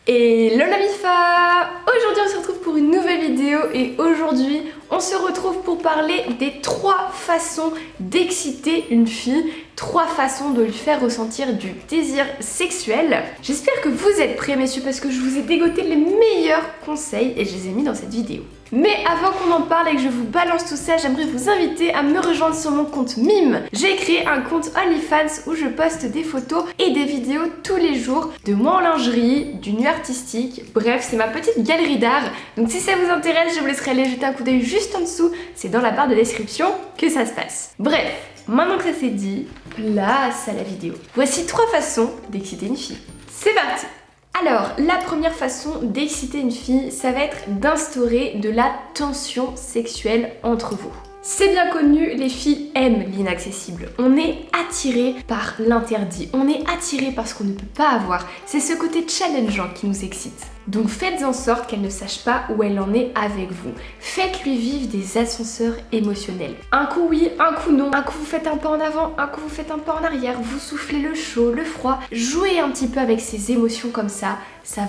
Hello la MIFA! Aujourd'hui on se retrouve pour une nouvelle vidéo et aujourd'hui on se retrouve pour parler des 3 façons d'exciter une fille, 3 façons de lui faire ressentir du désir sexuel. J'espère que vous êtes prêts messieurs parce que je vous ai dégoté les meilleurs conseils et je les ai mis dans cette vidéo. Mais avant qu'on en parle et que je vous balance tout ça, j'aimerais vous inviter à me rejoindre sur mon compte Mime. J'ai créé un compte OnlyFans où je poste des photos et des vidéos tous les jours de moi en lingerie, du nu artistique, bref c'est ma petite galerie d'art. Donc si ça vous intéresse, je vous laisserai aller jeter un coup d'œil juste en dessous, c'est dans la barre de description que ça se passe. Bref, maintenant que ça c'est dit, place à la vidéo. Voici 3 façons d'exciter une fille. C'est parti! Alors, la première façon d'exciter une fille, ça va être d'instaurer de la tension sexuelle entre vous. C'est bien connu, les filles aiment l'inaccessible. On est attiré par l'interdit, on est attiré par ce qu'on ne peut pas avoir. C'est ce côté challengeant qui nous excite. Donc faites en sorte qu'elle ne sache pas où elle en est avec vous. Faites-lui vivre des ascenseurs émotionnels. Un coup oui, un coup non. Un coup vous faites un pas en avant, un coup vous faites un pas en arrière. Vous soufflez le chaud, le froid. Jouez un petit peu avec ses émotions comme ça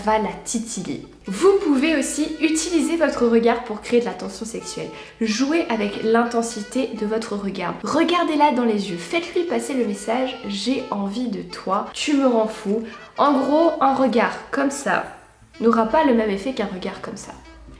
va la titiller. Vous pouvez aussi utiliser votre regard pour créer de la tension sexuelle. Jouez avec l'intensité de votre regard. Regardez-la dans les yeux. Faites-lui passer le message « j'ai envie de toi, tu me rends fou ». En gros, un regard comme ça n'aura pas le même effet qu'un regard comme ça.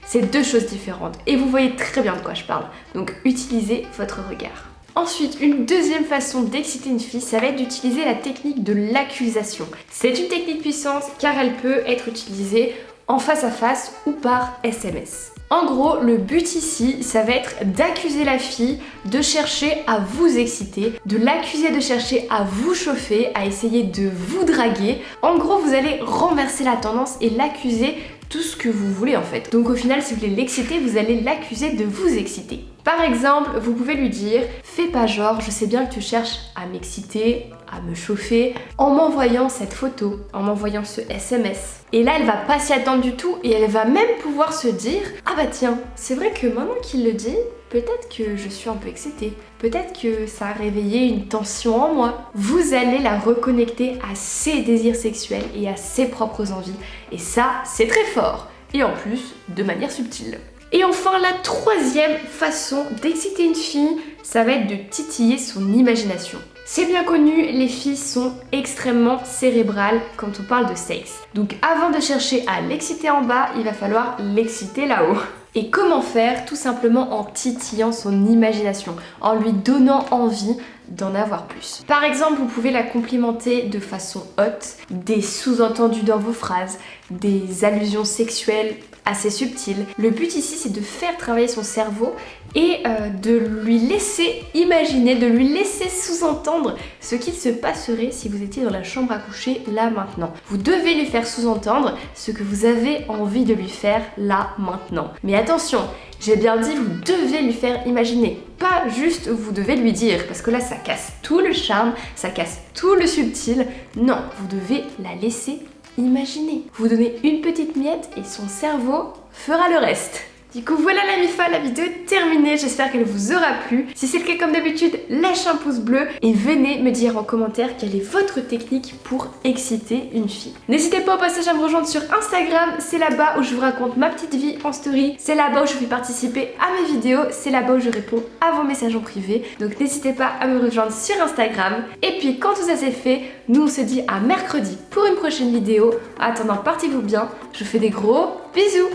C'est 2 choses différentes et vous voyez très bien de quoi je parle. Donc utilisez votre regard. Ensuite, une deuxième façon d'exciter une fille, ça va être d'utiliser la technique de l'accusation. C'est une technique puissante car elle peut être utilisée en face à face ou par SMS. En gros, le but ici, ça va être d'accuser la fille de chercher à vous exciter, de l'accuser de chercher à vous chauffer, à essayer de vous draguer. En gros, vous allez renverser la tendance et l'accuser tout ce que vous voulez en fait. Donc au final, si vous voulez l'exciter, vous allez l'accuser de vous exciter. Par exemple, vous pouvez lui dire « Fais pas genre, je sais bien que tu cherches à m'exciter, à me chauffer en m'envoyant cette photo, en m'envoyant ce SMS. » Et là, elle va pas s'y attendre du tout et elle va même pouvoir se dire « Ah bah tiens, c'est vrai que maintenant qu'il le dit, peut-être que je suis un peu excitée. Peut-être que ça a réveillé une tension en moi. » Vous allez la reconnecter à ses désirs sexuels et à ses propres envies. Et ça, c'est très fort. Et en plus, de manière subtile. Et enfin, la 3e façon d'exciter une fille, ça va être de titiller son imagination. C'est bien connu, les filles sont extrêmement cérébrales quand on parle de sexe. Donc avant de chercher à l'exciter en bas, il va falloir l'exciter là-haut. Et comment faire? Tout simplement en titillant son imagination, en lui donnant envie d'en avoir plus. Par exemple, vous pouvez la complimenter de façon haute, des sous-entendus dans vos phrases, des allusions sexuelles assez subtiles. Le but ici, c'est de faire travailler son cerveau et de lui laisser imaginer, de lui laisser sous-entendre ce qu'il se passerait si vous étiez dans la chambre à coucher là maintenant. Vous devez lui faire sous-entendre ce que vous avez envie de lui faire là maintenant. Mais attention, j'ai bien dit vous devez lui faire imaginer, pas juste vous devez lui dire, parce que là ça casse tout le charme, ça casse tout le subtil. Non, vous devez la laisser imaginer. Vous donnez une petite miette et son cerveau fera le reste. Du coup voilà la MIFA, la vidéo est terminée, j'espère qu'elle vous aura plu. Si c'est le cas comme d'habitude, lâchez un pouce bleu et venez me dire en commentaire quelle est votre technique pour exciter une fille. N'hésitez pas au passage à me rejoindre sur Instagram, c'est là-bas où je vous raconte ma petite vie en story, c'est là-bas où je fais participer à mes vidéos, c'est là-bas où je réponds à vos messages en privé. Donc n'hésitez pas à me rejoindre sur Instagram. Et puis quand tout ça c'est fait, nous on se dit à mercredi pour une prochaine vidéo. En attendant, portez-vous bien, je vous fais des gros bisous.